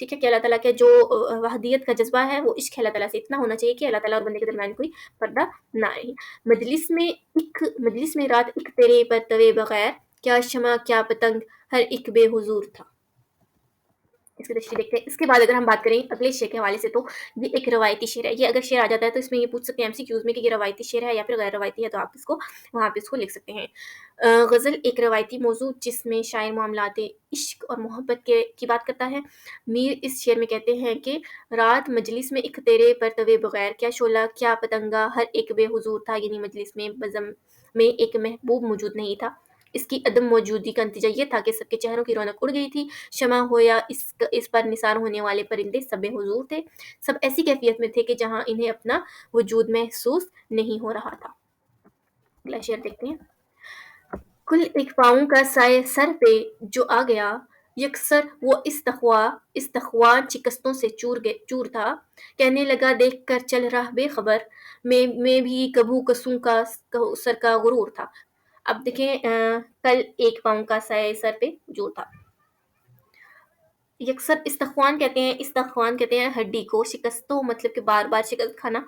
ٹھیک ہے، کہ اللہ تعالیٰ کا جو وحدیت کا جذبہ ہے وہ عشق اللہ تعالیٰ سے اتنا ہونا چاہیے کہ اللہ تعالیٰ اور بندے کے درمیان کوئی پردہ نہ رہے۔ مجلس میں رات ایک تیرے پر توے بغیر، کیا شمع کیا پتنگ ہر ایک بے حضور تھا۔ اس کی تشریح دیکھتے ہیں۔ اس کے بعد اگر ہم بات کریں اگلے شعر کے حوالے سے، تو یہ ایک روایتی شعر ہے۔ یہ اگر شعر آ جاتا ہے تو اس میں یہ پوچھ سکتے ہیں MCQs میں کہ یہ روایتی شعر ہے یا پھر غیر روایتی ہے، تو آپ اس کو وہاں پہ اس کو لکھ سکتے ہیں۔ غزل ایک روایتی موضوع جس میں شاعر معاملات عشق اور محبت کی بات کرتا ہے۔ میر اس شعر میں کہتے ہیں کہ رات مجلس میں ایک تیرے پر توے بغیر، کیا شعلہ کیا پتنگا ہر ایک بے حضور تھا، یعنی مجلس میں بزم میں ایک محبوب موجود نہیں تھا۔ اس کی عدم موجودگی کا نتیجہ یہ تھا کہ سب کے چہروں کی رونق اڑ گئی تھی، شمع ہو یا اس پر نثار ہونے والے پرندے سب بے حضور تھے، سب ایسی کیفیت میں تھے کہ جہاں انہیں اپنا وجود محسوس نہیں ہو رہا تھا۔ اگلا شعر دیکھتے ہیں۔ کل ایک پاؤں کا سائے سر پہ جو آ گیا، یکسر وہ استخوان شکستوں سے چور تھا، کہنے لگا دیکھ کر چل رہا بے خبر، میں بھی کبھو کسوں کا سر کا غرور تھا۔ اب دیکھیں کل ایک پاؤں کا سائے سر پہ جو تھا، یکسر استخوان کہتے ہیں ہڈی کو، شکستوں مطلب کہ بار بار شکست کھانا،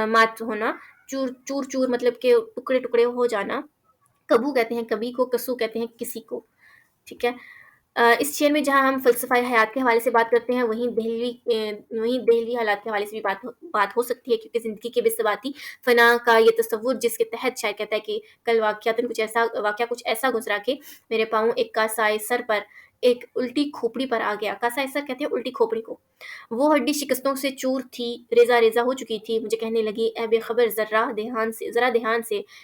مات ہونا، چور مطلب کہ ٹکڑے ٹکڑے ہو جانا، کبو کہتے ہیں کبھی کو، کسو کہتے ہیں کسی کو، ٹھیک ہے۔ اس شعر میں جہاں ہم فلسفہ حیات کے حوالے سے بات کرتے ہیں، وہیں دہلوی حالات کے حوالے سے بھی بات ہو سکتی ہے، کیونکہ زندگی کے بے ثباتی فنا کا یہ تصور جس کے تحت شاعر کہتا ہے کہ کل واقعہ کچھ ایسا گزرا کہ میرے پاؤں ایک کا سائے سر پر ایک الٹی کھوپڑی پر آ گیا۔ کاسائے سر کہتے ہیں الٹی کھوپڑی کو۔ وہ ہڈی شکستوں سے چور تھی، ریزہ ہو چکی تھی، مجھے کہنے لگی اے بے خبر ذرا دھیان سے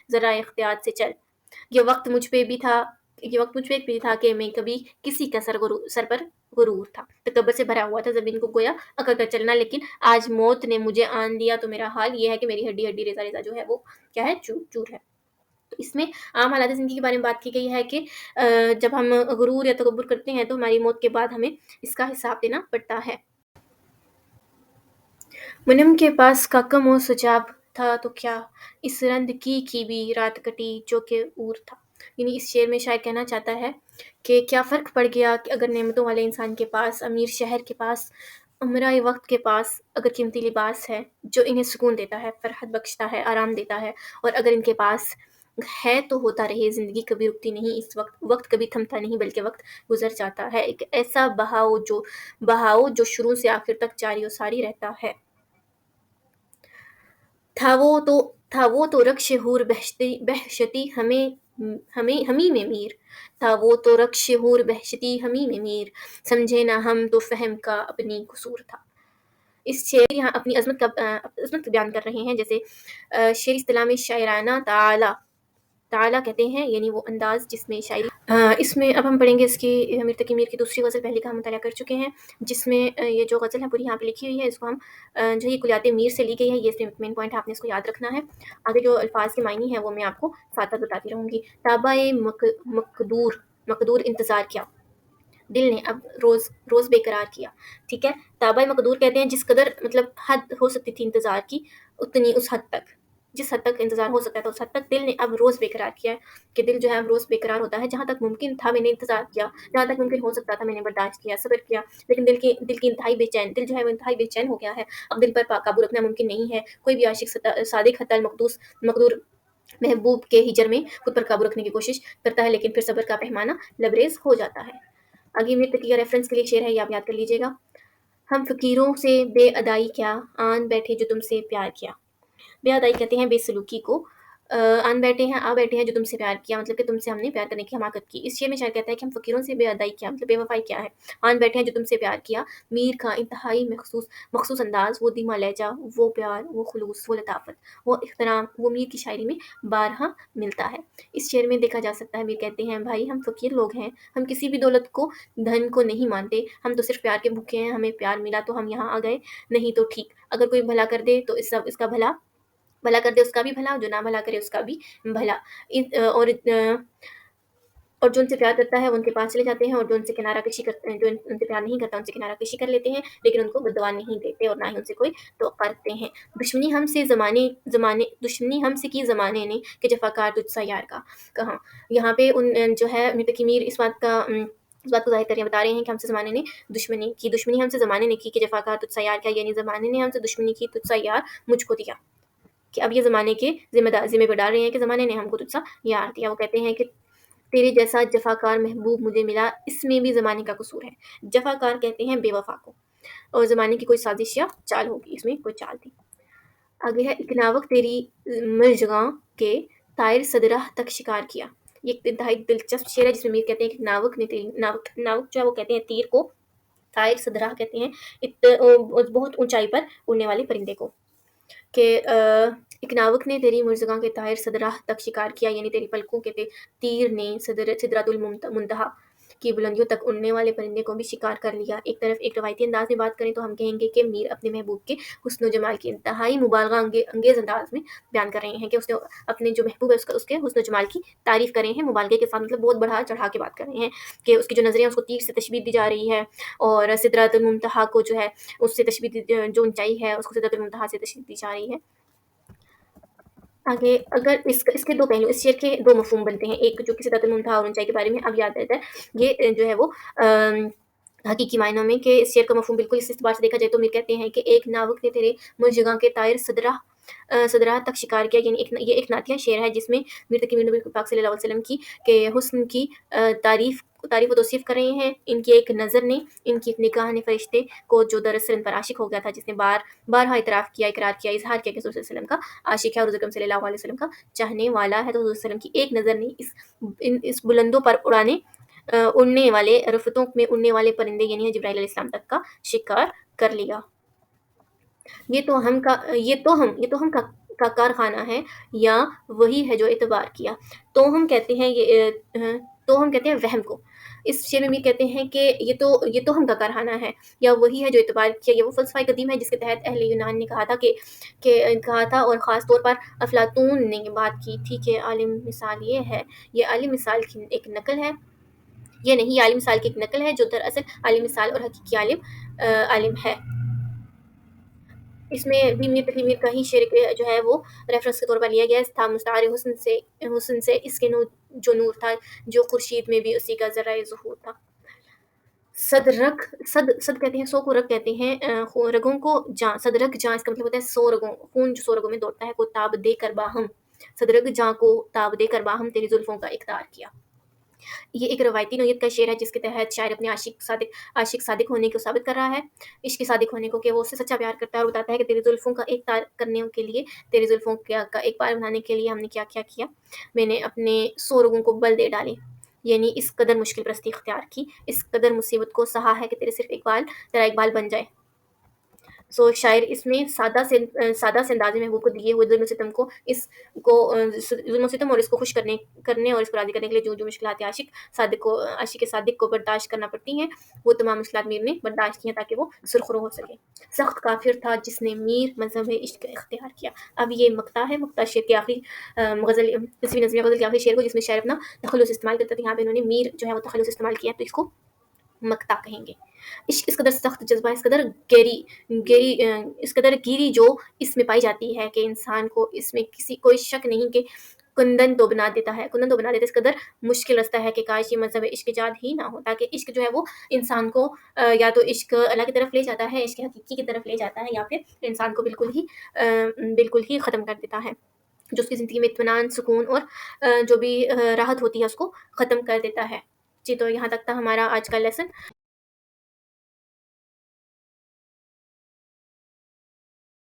ذرا احتیاط سے چل۔ یہ وقت مجھ پہ بھی تھا کہ میں کبھی کسی کا سر پر غرور تھا، تکبر سے بھرا ہوا تھا، زمین کو گویا اکڑ کر چلنا، لیکن آج موت نے مجھے آن لیا تو میرا حال یہ ہے کہ میری ہڈی ریزہ جو ہے وہ کیا ہے، چور ہے۔ تو اس میں عام حالات زندگی کے بارے میں بات کی گئی ہے کہ جب ہم غرور یا تکبر کرتے ہیں تو ہماری موت کے بعد ہمیں اس کا حساب دینا پڑتا ہے۔ منم کے پاس کا کم و سجاب تھا تو کیا، اس رند کی بھی رات کٹی جو کہ اور تھا۔ یعنی اس شعر میں شاعر کہنا چاہتا ہے کہ کیا فرق پڑ گیا کہ اگر نعمتوں والے انسان کے پاس، امیر شہر کے پاس، امرائے وقت کے پاس اگر قیمتی لباس ہے جو انہیں سکون دیتا ہے، فرحت بخشتا ہے، آرام دیتا ہے، اور اگر ان کے پاس ہے تو ہوتا رہے، زندگی کبھی رکتی نہیں، اس وقت کبھی تھمتا نہیں بلکہ وقت گزر جاتا ہے، ایک ایسا بہاؤ جو شروع سے آخر تک جاری و ساری رہتا ہے۔ تھا وہ تو رخش حور بہشتی ہمیں میں میر، تھا وہ تو رخش حور بہشتی ہمیں میں میر، سمجھے نہ ہم تو فہم کا اپنی قصور تھا۔ اس شعر یہاں اپنی عظمت بیان کر رہے ہیں، جیسے شعری اصطلاح میں شاعرانہ تعالی کہتے ہیں، یعنی وہ انداز جس میں شاعری اس میں اب ہم پڑھیں گے اس کی میر تقی میر کی دوسری غزل پہلے کا ہم مطالعہ کر چکے ہیں، جس میں یہ جو غزل ہے پوری یہاں پہ لکھی ہوئی ہے، اس کو ہم جو یہ کلیات میر سے لی گئی ہے، یہ اس میں مین پوائنٹ آپ نے اس کو یاد رکھنا ہے۔ آگے جو الفاظ کے معنی ہیں وہ میں آپ کو ساتھ ساتھ بتاتی رہوں گی۔ تابع مقدور انتظار کیا، دل نے اب روز بے قرار کیا، ٹھیک ہے۔ تابع مقدور کہتے ہیں جس قدر مطلب حد ہو سکتی تھی انتظار کی، اس حد تک، جس حد تک انتظار ہو سکتا تھا اس حد تک دل نے اب روز بے قرار کیا ہے، کہ دل جو ہے اب روز بے قرار ہوتا ہے۔ جہاں تک ممکن تھا میں نے انتظار کیا، جہاں تک ممکن ہو سکتا تھا میں نے برداشت کیا، صبر کیا، لیکن دل کی انتہائی بے چین، دل جو ہے وہ انتہائی بے چین ہو گیا ہے، اب دل پر قابو رکھنا ممکن نہیں ہے۔ کوئی بھی عاشق صادق حتی مقدور محبوب کے ہجر میں خود پر قابو رکھنے کی کوشش کرتا ہے، لیکن پھر صبر کا پیمانہ لبریز ہو جاتا ہے۔ آگے میر تقی کا ریفرنس کے لیے شعر ہے، یہ آپ یاد کر لیجیے گا۔ ہم فقیروں سے بے ادائی کیا، آن بیٹھے جو تم سے پیار کیا۔ بے ادائی کہتے ہیں بے سلوکی کو، آ بیٹھے ہیں جو تم سے پیار کیا، مطلب کہ تم سے ہم نے پیار کرنے کی حماقت کی۔ اس شعر میں شاعر کہتا ہے کہ ہم فقیروں سے بے ادائی کیا، مطلب بے وفائی کیا ہے، آن بیٹھے ہیں جو تم سے پیار کیا۔ میر کا انتہائی مخصوص انداز، وہ دھیما لہجہ، وہ پیار، وہ خلوص، وہ لطافت، وہ احترام، وہ میر کی شاعری میں بارہا ملتا ہے۔ اس شعر میں دیکھا جا سکتا ہے میر کہتے ہیں بھائی ہم فقیر لوگ ہیں، ہم کسی بھی دولت کو، دھن کو نہیں مانتے، ہم تو صرف پیار کے بھوکے ہیں، ہمیں پیار ملا تو ہم یہاں آ گئے، نہیں تو ٹھیک، اگر کوئی بھلا کر دے تو اس کا بھلا کر دے اس کا بھی بھلا، جو نہ بھلا کرے اس کا بھی بھلا، اور جو ان سے پیار کرتا ہے وہ ان کے پاس چلے جاتے ہیں، اور جو ان سے پیار نہیں کرتا ان سے کنارہ کشی کر لیتے ہیں، لیکن ان کو بددعا نہیں دیتے اور نہ ہی ان سے کوئی توقع رکھتے ہیں۔ دشمنی ہم سے کی زمانے نے کہ جفاکار تجھ سا یار کا کہاں۔ یہاں پہ جو ہے میر تقی میر اس بات کا اس بات کو ظاہر کریں بتا رہے ہیں کہ ہم سے زمانے نے دشمنی ہم سے زمانے نے کی کہ جفاکار تجھ سا یار کیا، یعنی زمانے نے ہم سے دشمنی کی، تجھ سا یار مجھ کو دیا. کہ اب یہ زمانے کے ذمہ پہ ڈال رہے ہیں کہ زمانے نے ہم کو تجھ سا یار دیا. وہ کہتے ہیں کہ تیرے جیسا جفاکار محبوب مجھے ملا، اس میں بھی زمانے کا قصور ہے. جفاکار کہتے ہیں بے وفا کو، اور زمانے کی کوئی سازش یا چال ہوگی، اس میں کوئی چال تھی. آگے ہے اکناوک تیری مرجگاں کے طائر صدرہ تک شکار کیا. یہ ایک انتہائی دلچسپ شعر ہے جس میں میر کہتے ہیں کہ ناوک نے ناوک جو ہے وہ کہتے ہیں تیر کو، طائر صدرہ کہتے ہیں بہت اونچائی پر اڑنے والے پرندے کو. کہ اکناوک نے تیری مرزگاں کے طائر صدرہ تک شکار کیا، یعنی تیری پلکوں کے تیر نے سدرۃ المنتہا کی بلندیوں تک اڑنے والے پرندے کو بھی شکار کر لیا. ایک طرف ایک روایتی انداز میں بات کریں تو ہم کہیں گے کہ میر اپنے محبوب کے حسن و جمال کی انتہائی مبالغہ انگیز انداز میں بیان کر رہے ہیں کہ اس نے اپنے جو محبوب ہے اس کے حسن و جمال کی تعریف کر رہے ہیں مبالغے کے ساتھ، مطلب بہت بڑھا چڑھا کے بات کر رہے ہیں کہ اس کی جو نظریں ہیں اس کو تیر سے تشبیہ دی جا رہی ہے، اور سدرۃ المنتہا کو جو ہے اس سے تشبیہ جو اونچائی ہے اس کو سدرۃ المنتہا سے تشبیہ دی جا رہی ہے. آگے اگر اس کے دو پہلو، اس شعر کے دو مفہوم بنتے ہیں. ایک جو کہ سدرۃ المنتہا اور اونچائی کے بارے میں اب یاد رہتا ہے، یہ جو ہے وہ حقیقی معنوں میں کہ اس شعر کا مفہوم بالکل اس اعتبار سے دیکھا جائے تو میر کہتے ہیں کہ ایک ناوک نے تیرے مرجگاں کے طائر صدرہ تک شکار کیا، یعنی یہ ایک نعتیہ شعر ہے جس میں میر تقی نبی پاک صلی اللہ علیہ وسلم کی کہ حسن کی تعریف و توصیف کر رہے ہیں. ان کی ایک نظر نے، ان کی ایک نگاہ نے فرشتے کو جو دراصل ان پر عاشق ہو گیا تھا، جس نے بارہا اعتراف کیا، اقرار کیا، اظہار کیا کہ حضور صلی اللہ علیہ وسلم کا عاشق ہے اور حضور اکرم صلی اللہ علیہ وسلم کا چاہنے والا ہے، تو حضور صلی اللہ علیہ وسلم کی ایک نظر نے اس بلندوں پر اڑنے والے رفتوں میں اڑنے والے پرندے یعنی جبرائیل علیہ السلام تک کا شکار کر لیا. یہ تو ہم کا کارخانہ ہے یا وہی ہے جو اعتبار کیا. تو ہم کہتے ہیں وہم کو. اس شعر میں میر کہتے ہیں کہ یہ تو ہم کا کارخانہ ہے یا وہی ہے جو اعتبار کیا. یہ وہ فلسفہ قدیم ہے جس کے تحت اہل یونان نے کہا تھا اور خاص طور پر افلاطون نے بات کی تھی کہ عالم مثال یہ عالم مثال کی ایک نقل ہے. یہ نہیں، یہ عالم مثال کی ایک نقل ہے جو دراصل عالم مثال اور حقیقی عالم ہے. اس میں بھی میر تقی میر کا ہی شعر جو ہے وہ ریفرنس کے طور پر لیا گیا تھا. مستعار حسن سے اس کے جو نور تھا، جو خورشید میں بھی اسی کا ذرائع ظہور تھا. صد کہتے ہیں، سو کو رگ کہتے ہیں، رگوں کو جاں. صد رگ جاں اس کا مطلب ہوتا ہے 100 رگوں، خون جو 100 رگوں میں دوڑتا ہے کو تاب دے کر باہم. صد رگ جاں کو تاب دے کر باہم تیری زلفوں کا اقتدار کیا. یہ ایک روایتی نوعیت کا شعر ہے جس کے تحت شاعر اپنے عاشق صادق ہونے کو ثابت کر رہا ہے، عشق صادق ہونے کو، کہ وہ اس سے سچا پیار کرتا ہے، اور بتاتا ہے کہ تیری زلفوں کا ایک تار کرنے کے لیے، تیری زلفوں کا ایک پار بنانے کے لیے ہم نے کیا، میں نے اپنے 100 رگوں کو بل دے ڈالے. یعنی اس قدر مشکل پرستی اختیار کی، اس قدر مصیبت کو سہا ہے کہ تیرا ایک بال بن جائے. شاعر اس میں سادہ سے انداز میں محبوب کو دیے ہوئے ظلم و ستم اور اس کو خوش کرنے اور اس کو راضی کرنے کے لیے جو مشکلات عاشق صادق کو برداشت کرنا پڑتی ہیں، وہ تمام مشکلات میر نے برداشت کی ہیں تاکہ وہ سرخرو ہو سکے. سخت کافر تھا جس نے میر مذہب عشق اختیار کیا. اب یہ مقطع ہے، مقطع شعر کے آخری غزل، تصویر نظمیہ غزل کے آخری شعر کو، جس میں شاعر اپنا تخلص استعمال کرتا تھا. یہاں پہ انہوں نے میر جو ہے وہ تخلص استعمال کیا ہے، تو اس کو مقطع کہیں گے. عشق اس قدر سخت جذبہ، اس قدر گیری جو اس میں پائی جاتی ہے کہ انسان کو اس میں کوئی شک نہیں کہ کندن تو بنا دیتا ہے. اس قدر مشکل رستہ ہے کہ کاش یہ مذہب عشق ایجاد ہی نہ ہو، تاکہ عشق جو ہے وہ انسان کو یا تو عشق اللہ کی طرف لے جاتا ہے، عشق حقیقی کی طرف لے جاتا ہے، یا پھر انسان کو بالکل ہی ختم کر دیتا ہے، جو اس کی زندگی میں اطمینان، سکون اور جو بھی راحت ہوتی ہے اس کو ختم کر دیتا ہے. جی، تو یہاں تک تھا ہمارا آج کا لیسن.